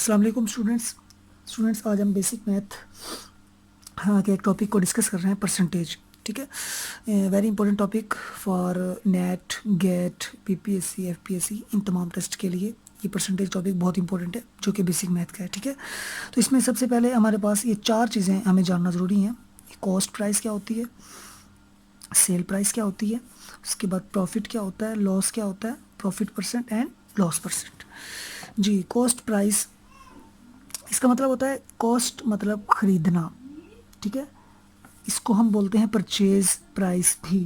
अस्सलाम वालेकुम स्टूडेंट्स आज हम बेसिक मैथ के एक टॉपिक को डिस्कस कर रहे हैं, परसेंटेज। ठीक है, very important topic for NET, GATE, PPSC, FPSC, इन तमाम टेस्ट के लिए ये परसेंटेज टॉपिक बहुत इंपॉर्टेंट है, जो कि बेसिक मैथ का है। ठीक है, तो इसमें सबसे पहले हमारे पास ये चार चीज़ें हमें जानना ज़रूरी हैं। कॉस्ट प्राइस क्या होती है, सेल प्राइस क्या होती है, उसके बाद प्रॉफिट क्या होता है, लॉस क्या होता है, profit percent and loss percent. जी, कॉस्ट प्राइस इसका मतलब होता है कॉस्ट मतलब ख़रीदना। ठीक है, इसको हम बोलते हैं परचेज प्राइस भी,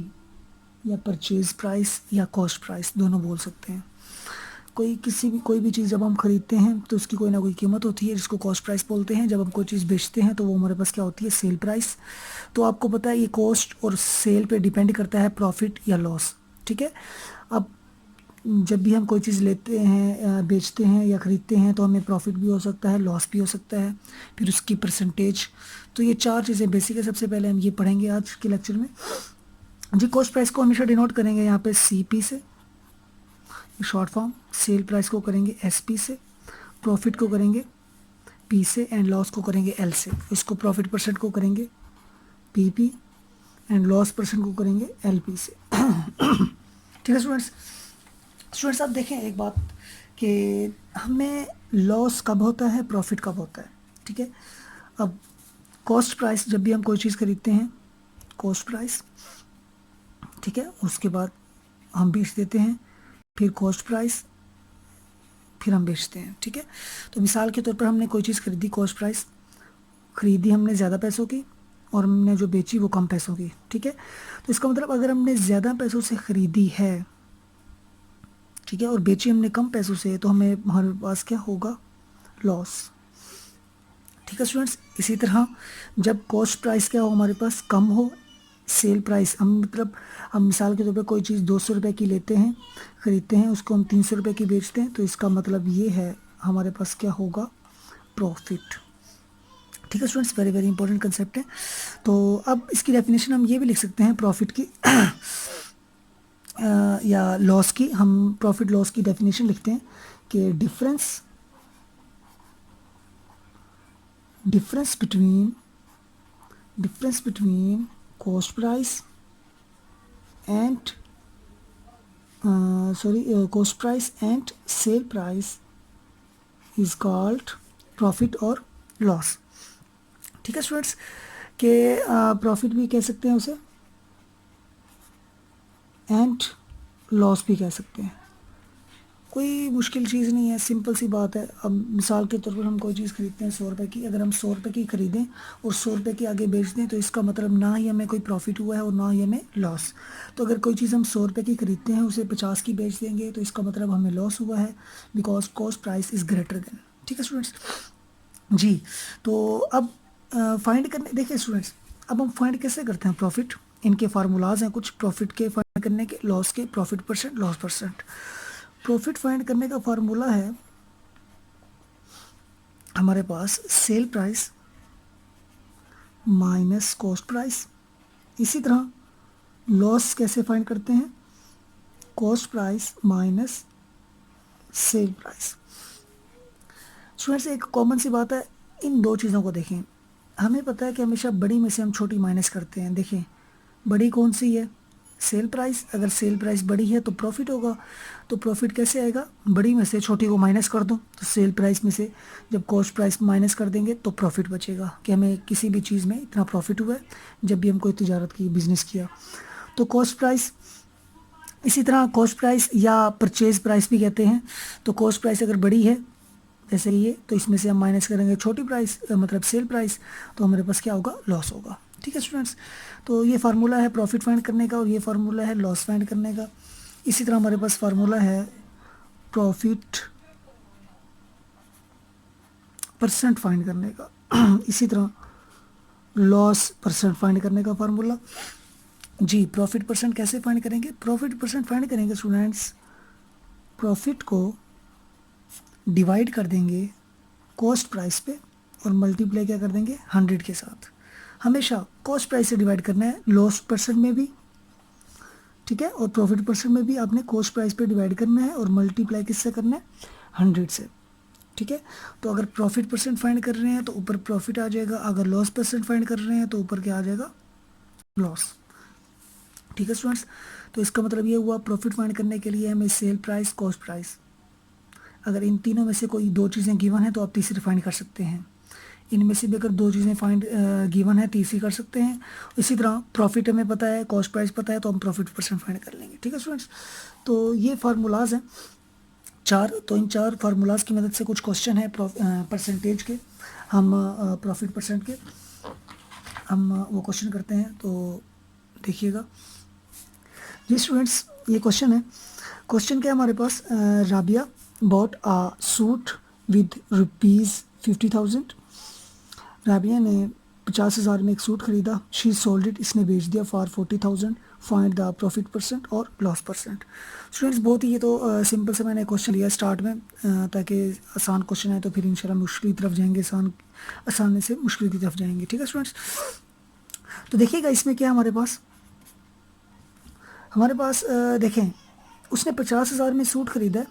या परचेज प्राइस या कॉस्ट प्राइस, दोनों बोल सकते हैं। कोई भी चीज़ जब हम ख़रीदते हैं तो उसकी कोई ना कोई कीमत होती है, जिसको कॉस्ट प्राइस बोलते हैं। जब हम कोई चीज़ बेचते हैं तो वो हमारे पास क्या होती है, सेल प्राइस। तो आपको पता है ये कॉस्ट और सेल पे डिपेंड करता है प्रॉफिट या लॉस। ठीक है, अब जब भी हम कोई चीज़ लेते हैं, बेचते हैं या ख़रीदते हैं, तो हमें प्रॉफिट भी हो सकता है, लॉस भी हो सकता है, फिर उसकी परसेंटेज। तो ये चार चीज़ें बेसिक है। सबसे पहले हम ये पढ़ेंगे आज के लेक्चर में। जी, कॉस्ट प्राइस को हमेशा डिनोट करेंगे यहाँ पे CP से, शॉर्ट फॉर्म। सेल प्राइस को करेंगे SP से, प्रॉफिट को करेंगे P से, एंड लॉस को करेंगे L से। इसको प्रॉफिट परसेंट को करेंगे PP एंड लॉस परसेंट को करेंगे LP से। ठीक है स्टूडेंट्स आप देखें एक बात कि हमें लॉस कब होता है, प्रॉफिट कब होता है। ठीक है, अब कॉस्ट प्राइस, जब भी हम कोई चीज़ खरीदते हैं, कॉस्ट प्राइस, ठीक है, उसके बाद हम बेच देते हैं, फिर कॉस्ट प्राइस, फिर हम बेचते हैं। ठीक है, तो मिसाल के तौर पर हमने कोई चीज़ खरीदी, कॉस्ट प्राइस खरीदी हमने ज़्यादा पैसों की, और हमने जो बेची वो कम पैसों की। ठीक है, तो इसका मतलब अगर हमने ज़्यादा पैसों से ख़रीदी है, ठीक है, और बेची हमने कम पैसों से, तो हमारे पास क्या होगा, लॉस। ठीक है स्टूडेंट्स, इसी तरह जब कॉस्ट प्राइस क्या हो, हमारे पास कम हो, सेल प्राइस, हम मिसाल के तौर पर कोई चीज़ 200 रुपये की लेते हैं, ख़रीदते हैं, उसको हम 300 रुपये की बेचते हैं, तो इसका मतलब ये है हमारे पास क्या होगा, प्रॉफिट। ठीक है students, very very important concept है। तो अब इसकी डेफिनेशन हम ये भी लिख सकते हैं प्रॉफिट की या लॉस की। हम प्रॉफिट लॉस की डेफिनेशन लिखते हैं कि difference between cost price and cost price and sale price is called profit और लॉस। ठीक है स्टूडेंट्स, के प्रॉफिट भी कह सकते हैं उसे, एंड लॉस भी कह सकते हैं। कोई मुश्किल चीज़ नहीं है, सिंपल सी बात है। अब मिसाल के तौर पर हम कोई चीज़ खरीदते हैं 100 रुपये की, अगर हम 100 रुपये की ख़रीदें और 100 रुपये की आगे बेच दें, तो इसका मतलब ना ही हमें कोई प्रॉफिट हुआ है और ना ही हमें लॉस। तो अगर कोई चीज़ हम 100 रुपये की ख़रीदते हैं, उसे 50 की बेच देंगे, तो इसका मतलब हमें लॉस हुआ है, because cost price is greater than. ठीक है स्टूडेंट्स, जी, तो अब फाइंड करने, देखिए स्टूडेंट्स, अब हम फाइंड कैसे करते हैं प्रॉफिट। इनके फार्मूलाज हैं कुछ प्रॉफिट के फाइंड करने के, लॉस के, profit percent, loss percent. Profit find करने का फार्मूला है हमारे पास sell price minus cost price. इसी तरह लॉस कैसे फाइंड करते हैं, cost price minus sell price. Students, एक कॉमन सी बात है, इन दो चीज़ों को देखें। हमें पता है कि हमेशा बड़ी में से हम छोटी माइनस करते हैं। देखें, बड़ी कौन सी है, सेल प्राइस। अगर सेल प्राइस बड़ी है तो प्रॉफिट होगा, तो प्रॉफिट कैसे आएगा, बड़ी में से छोटी को माइनस कर दो, तो सेल प्राइस में से जब कॉस्ट प्राइस माइनस कर देंगे तो प्रॉफिट बचेगा, कि हमें किसी भी चीज़ में इतना प्रॉफिट हुआ है जब भी हम कोई तिजारत की, बिजनेस किया। तो कॉस्ट प्राइस, इसी तरह कॉस्ट प्राइस या परचेज प्राइस भी कहते हैं। तो कॉस्ट प्राइस अगर बड़ी है जैसे ये, तो इसमें से हम माइनस करेंगे छोटी प्राइस, मतलब सेल प्राइस, तो हमारे पास क्या होगा, लॉस होगा। ठीक है स्टूडेंट्स, तो ये फार्मूला है प्रॉफिट फाइंड करने का, और ये फार्मूला है लॉस फाइंड करने का। इसी तरह हमारे पास फार्मूला है प्रॉफिट परसेंट फाइंड करने का। इसी तरह लॉस परसेंट फाइंड करने का फार्मूला। जी, प्रॉफिट परसेंट कैसे फाइंड करेंगे, प्रॉफिट परसेंट फाइंड करेंगे स्टूडेंट्स, प्रॉफिट को डिवाइड कर देंगे कॉस्ट प्राइस पे, और मल्टीप्लाई क्या कर देंगे, 100 के साथ। हमेशा कॉस्ट प्राइस से डिवाइड करना है, लॉस परसेंट में भी, ठीक है, और प्रॉफिट परसेंट में भी आपने कॉस्ट प्राइस पे डिवाइड करना है, और मल्टीप्लाई किससे करना है, 100 से। ठीक है। तो अगर प्रॉफिट परसेंट फाइंड कर रहे हैं तो ऊपर प्रॉफिट आ जाएगा, अगर लॉस परसेंट फाइंड कर रहे हैं तो ऊपर क्या आ जाएगा, लॉस। ठीक है स्टूडेंट्स, तो इसका मतलब ये हुआ प्रॉफिट फाइंड करने के लिए हमें सेल प्राइस, कॉस्ट प्राइस, अगर इन तीनों में से कोई दो चीज़ें गिवन है तो आप तीसरी फाइंड कर सकते हैं। इनमें से भी अगर दो चीज़ें फाइंड गिवन है तीसरी कर सकते हैं। इसी तरह प्रॉफिट हमें पता है, कॉस्ट प्राइस पता है, तो हम प्रॉफिट परसेंट फाइंड कर लेंगे। ठीक है स्टूडेंट्स, तो ये फार्मूलाज हैं चार। तो इन चार फार्मूलाज की मदद से कुछ क्वेश्चन है परसेंटेज के, हम प्रॉफिट परसेंट के हम वो क्वेश्चन करते हैं। तो देखिएगा जी स्टूडेंट्स, ये क्वेश्चन है। क्वेश्चन क्या है हमारे पास, Rabia bought a suit with ₹50,000। राबिया ने 50,000 में एक सूट खरीदा। शी सोल्ड इट, इसने बेच दिया for 40,000। Find the profit percent और लॉस परसेंट। स्टूडेंट्स बहुत ही ये तो सिंपल से मैंने क्वेश्चन लिया स्टार्ट में, ताकि आसान क्वेश्चन है तो फिर इंशाल्लाह मुश्किल की तरफ जाएंगे, आसानी से मुश्किल की तरफ जाएंगे। ठीक है स्टूडेंट्स, तो देखिएगा इसमें क्या हमारे पास देखें, उसने 50,000 में सूट खरीदा है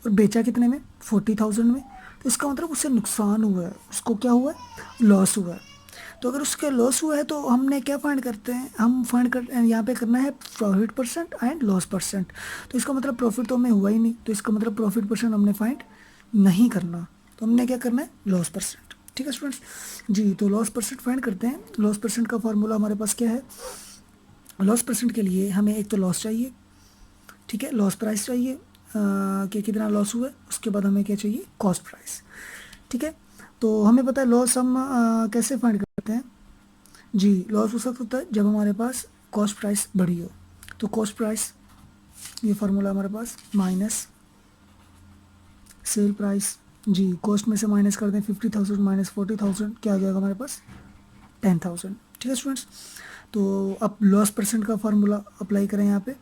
और बेचा कितने में, 40,000 में। तो इसका मतलब उससे नुकसान हुआ है, उसको क्या हुआ है, लॉस हुआ है। तो अगर उसका लॉस हुआ है तो हमने क्या फाइंड करते हैं, हम फाइंड कर यहाँ पे करना है profit percent and loss percent. तो इसका मतलब प्रॉफिट तो हमें हुआ ही नहीं, तो इसका मतलब प्रॉफिट परसेंट हमने फाइंड नहीं करना, तो हमने क्या करना है, लॉस परसेंट। ठीक है स्टूडेंट्स जी, तो लॉस परसेंट फाइंड करते हैं। लॉस परसेंट का फार्मूला हमारे पास क्या है, लॉस परसेंट के लिए हमें एक तो लॉस चाहिए, ठीक है, लॉस प्राइस चाहिए कि कितना लॉस हुआ है, उसके बाद हमें क्या चाहिए, कॉस्ट प्राइस। ठीक है, तो हमें पता है लॉस हम कैसे फाइंड करते हैं जी, लॉस उस वक्त होता है जब हमारे पास कॉस्ट प्राइस बढ़ी हो। तो कॉस्ट प्राइस, ये फार्मूला हमारे पास, माइनस सेल प्राइस जी, कॉस्ट में से माइनस कर दें 50,000 माइनस 40,000, क्या आ जाएगा हमारे पास, 10,000। ठीक है स्टूडेंट्स, तो अब लॉस परसेंट का फार्मूला अप्लाई करें यहाँ पे।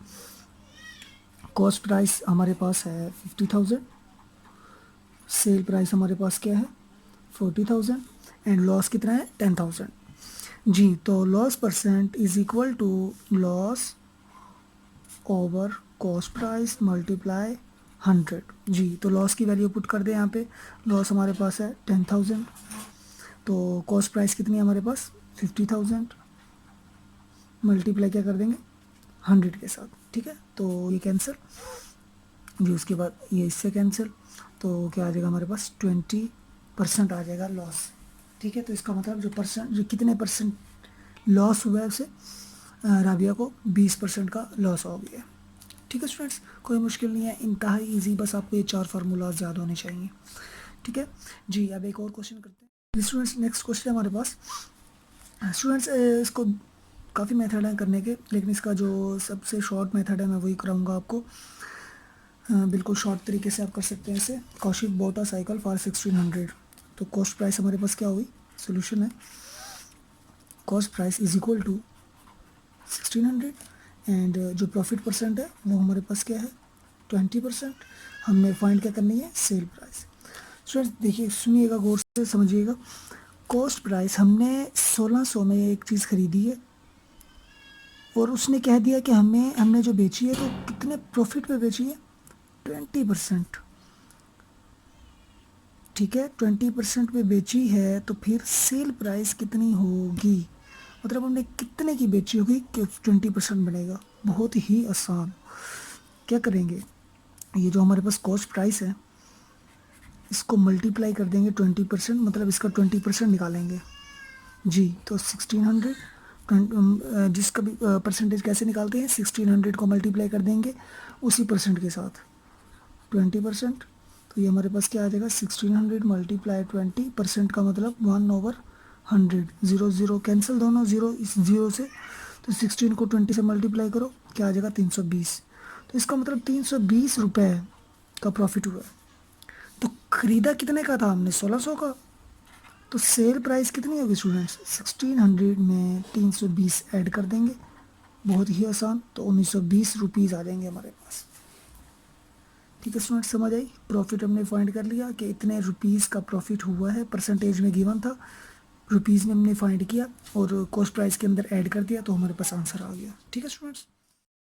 कॉस्ट प्राइस हमारे पास है 50,000, सेल प्राइस हमारे पास क्या है 40,000 एंड लॉस कितना है 10,000 जी। तो loss percent is equal to loss over cost price multiply 100 जी। तो लॉस की वैल्यू पुट कर दे यहाँ पे, लॉस हमारे पास है 10,000, तो कॉस्ट प्राइस कितनी है हमारे पास 50,000, मल्टीप्लाई क्या कर देंगे 100 के साथ। ठीक है, तो ये कैंसिल जी, उसके बाद ये इससे कैंसिल, तो क्या आ जाएगा हमारे पास 20% आ जाएगा लॉस। ठीक है, तो इसका मतलब जो कितने परसेंट लॉस हुआ है उसे राबिया को 20% का लॉस हो गया। ठीक है स्टूडेंट्स, कोई मुश्किल नहीं है, इंतहा ईजी, बस आपको ये चार फार्मूलाज याद होने चाहिए। ठीक है जी, अब एक और क्वेश्चन करते हैं स्टूडेंट्स। नेक्स्ट क्वेश्चन हमारे पास स्टूडेंट्स, इसको काफ़ी मेथड हैं करने के, लेकिन इसका जो सबसे शॉर्ट मेथड है मैं वही कराऊंगा आपको। बिल्कुल शॉर्ट तरीके से आप कर सकते हैं इसे। Kaushik bought a cycle for 1600। तो कॉस्ट प्राइस हमारे पास क्या हुई, सोल्यूशन है cost price is equal to 1600 and जो प्रॉफिट परसेंट है वो हमारे पास क्या है 20%। हमने फाइंड क्या करनी है, सेल प्राइस। स्टूडेंट्स देखिए, सुनिएगा गौर से, समझिएगा। कॉस्ट प्राइस हमने 1600 में एक चीज़ खरीदी है और उसने कह दिया कि हमने जो बेची है तो कितने प्रॉफिट पे बेची है, 20%। ठीक है, 20% पे बेची है, तो फिर सेल प्राइस कितनी होगी, मतलब हमने कितने की बेची होगी कि 20% बनेगा। बहुत ही आसान, क्या करेंगे, ये जो हमारे पास कॉस्ट प्राइस है इसको मल्टीप्लाई कर देंगे 20%, मतलब इसका 20% निकालेंगे जी। तो 1600 जिसका भी परसेंटेज कैसे निकालते हैं, 1600 को मल्टीप्लाई कर देंगे उसी परसेंट के साथ 20%। तो ये हमारे पास क्या आ जाएगा, 1600 मल्टीप्लाई 20% का मतलब 1/100। 0 0 कैंसिल, दोनों जीरो इस जीरो से, तो 16 को 20 से मल्टीप्लाई करो, क्या आ जाएगा 320। तो इसका मतलब 320 रुपये का प्रॉफिट हुआ। तो ख़रीदा कितने का था हमने, 1600 का। तो सेल प्राइस कितनी होगी स्टूडेंट्स, 1600 में 320 ऐड कर देंगे, बहुत ही आसान, तो 1920 रुपीज़ आ जाएंगे हमारे पास। ठीक है स्टूडेंट्स, समझ आई। प्रॉफिट हमने फाइंड कर लिया कि इतने रुपीज़ का प्रॉफिट हुआ है, परसेंटेज में गिवन था, रुपीज़ में हमने फाइंड किया और कॉस्ट प्राइस के अंदर ऐड कर दिया, तो हमारे पास आंसर आ गया। ठीक है स्टूडेंट्स।